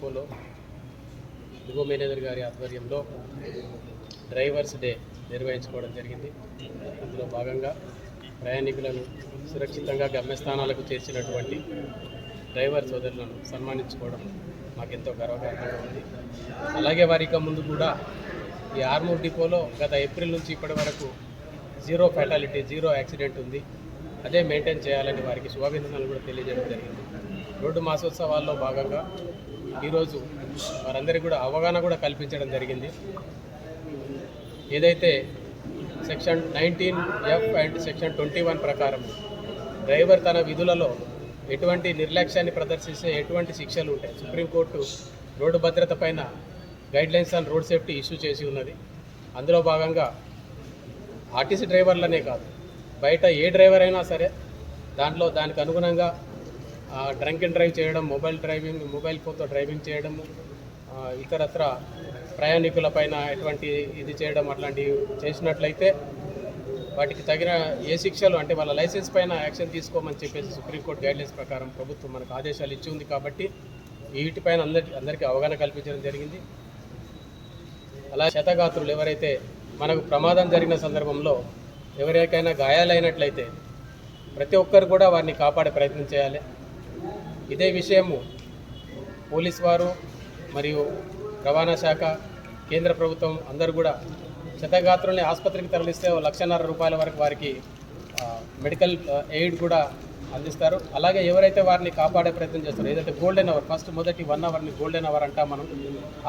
డిపోలో depot manager గారి ఆధ్వర్యంలో డ్రైవర్స్ డే నిర్వహించుకోవడం జరిగింది. అందులో భాగంగా ప్రయాణికులను సురక్షితంగా గమ్యస్థానాలకు చేర్చినటువంటి డ్రైవర్ సోదరులను సన్మానించుకోవడం మాకెంతో గర్వకారణంగా ఉంది. అలాగే వారికి ముందు కూడా ఈ ఆర్మూర్ డిపోలో గత ఏప్రిల్ నుంచి ఇప్పటి వరకు జీరో ఫ్యాటాలిటీ, జీరో యాక్సిడెంట్ ఉంది. అదే మెయింటైన్ చేయాలని వారికి శుభాభినందనలు కూడా తెలియజేయడం జరిగింది. రోడ్డు మాసోత్సవాల్లో భాగంగా ఈరోజు వారందరికీ కూడా అవగాహన కూడా కల్పించడం జరిగింది. ఏదైతే సెక్షన్ 19F అండ్ సెక్షన్ 21 ప్రకారం డ్రైవర్ తన విధులలో ఎటువంటి నిర్లక్ష్యాన్ని ప్రదర్శిస్తే ఎటువంటి శిక్షలు ఉంటాయి. సుప్రీంకోర్టు రోడ్డు భద్రత పైన guidelines on road safety issue చేసి ఉన్నది. అందులో భాగంగా ఆర్టీసీ డ్రైవర్లనే కాదు, బయట ఏ డ్రైవర్ అయినా సరే దానికి అనుగుణంగా డ్రంక్ అండ్ డ్రైవ్ చేయడం, మొబైల్ ఫోన్తో డ్రైవింగ్ చేయడము, ఇతరత్ర ప్రయాణికుల పైన ఎటువంటి ఇది చేయడం అట్లాంటివి చేసినట్లయితే వాటికి తగిన ఏ శిక్షలు అంటే వాళ్ళ లైసెన్స్ పైన యాక్షన్ తీసుకోమని చెప్పేసి సుప్రీంకోర్టు గైడ్లైన్స్ ప్రకారం ప్రభుత్వం మనకు ఆదేశాలు ఇచ్చి ఉంది. కాబట్టి వీటిపైన అందరికీ అవగాహన కల్పించడం జరిగింది. అలా క్షతగాత్రులు ఎవరైతే మనకు ప్రమాదం జరిగిన సందర్భంలో ఎవరికైనా గాయాలైనట్లయితే ప్రతి ఒక్కరు కూడా వారిని కాపాడే ప్రయత్నం చేయాలి. ఇదే విషయము పోలీస్ వారు మరియు రవాణా శాఖ, కేంద్ర ప్రభుత్వం అందరూ కూడా క్షతగాత్రుల్ని ఆసుపత్రికి తరలిస్తే ₹1,50,000 వరకు వారికి మెడికల్ ఎయిడ్ కూడా అందిస్తారు. అలాగే ఎవరైతే వారిని కాపాడే ప్రయత్నం చేస్తారో, ఏదైతే గోల్డెన్ అవర్, మొదటి 1 అవర్ని గోల్డెన్ అవర్ అంటాం మనం,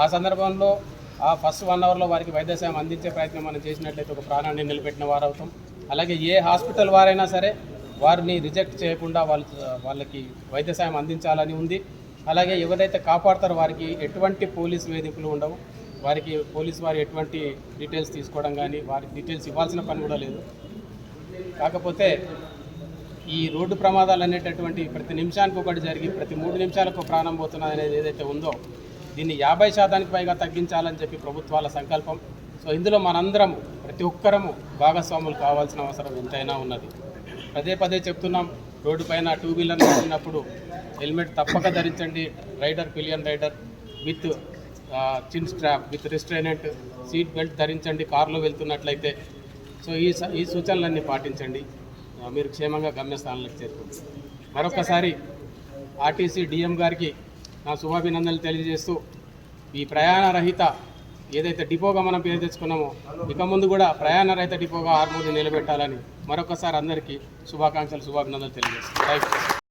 ఆ సందర్భంలో ఆ ఫస్ట్ 1 అవర్లో వారికి వైద్య సాయం అందించే ప్రయత్నం మనం చేసినట్లయితే ఒక ప్రాణాన్ని నిలబెట్టిన వారు అవుతాం. అలాగే ఏ హాస్పిటల్ వారైనా సరే వారిని రిజెక్ట్ చేయకుండా వాళ్ళకి వైద్య సాయం అందించాలని ఉంది. అలాగే ఎవరైతే కాపాడతారో వారికి ఎటువంటి పోలీస్ వేధింపులు ఉండవు. వారికి పోలీస్ వారు ఎటువంటి డీటెయిల్స్ తీసుకోవడం కానీ వారికి డీటెయిల్స్ ఇవ్వాల్సిన పని కూడా లేదు. కాకపోతే ఈ రోడ్డు ప్రమాదాలు అనేటటువంటి ప్రతి నిమిషానికి ఒకటి జరిగి ప్రతి 3 నిమిషాలకు ప్రాణం పోతున్నది అనేది ఏదైతే ఉందో దీన్ని 50% పైగా తగ్గించాలని చెప్పి ప్రభుత్వాల సంకల్పం. సో ఇందులో మనందరం ప్రతి ఒక్కరము భాగస్వాములు కావాల్సిన అవసరం ఎంతైనా ఉన్నది. పదే చెప్తున్నాం, రోడ్డు పైన 2 వీలర్ నడిచినప్పుడు హెల్మెట్ తప్పక ధరించండి. పిలియన్ రైడర్ విత్ చిన్ స్ట్రాప్, విత్ రిస్ట్రైనెంట్, సీట్ బెల్ట్ ధరించండి కారులో వెళ్తున్నట్లయితే. సో ఈ సూచనలన్నీ పాటించండి, మీరు క్షేమంగా గమ్యస్థానాలకు చేరుకోండి. మరొకసారి ఆర్టీసీ డిఎం గారికి నా శుభాభినందనలు తెలియజేస్తూ ఈ ప్రయాణ రహిత ఏదైతే డిపోగా మనం పేరు తెచ్చుకున్నామో ఇక ముందు కూడా ప్రయాణ రహిత డిపోగా ఆర్మూర్ని నిలబెట్టాలని మరొకసారి అందరికీ శుభాభినందనలు తెలియజేస్తాను. Thank you.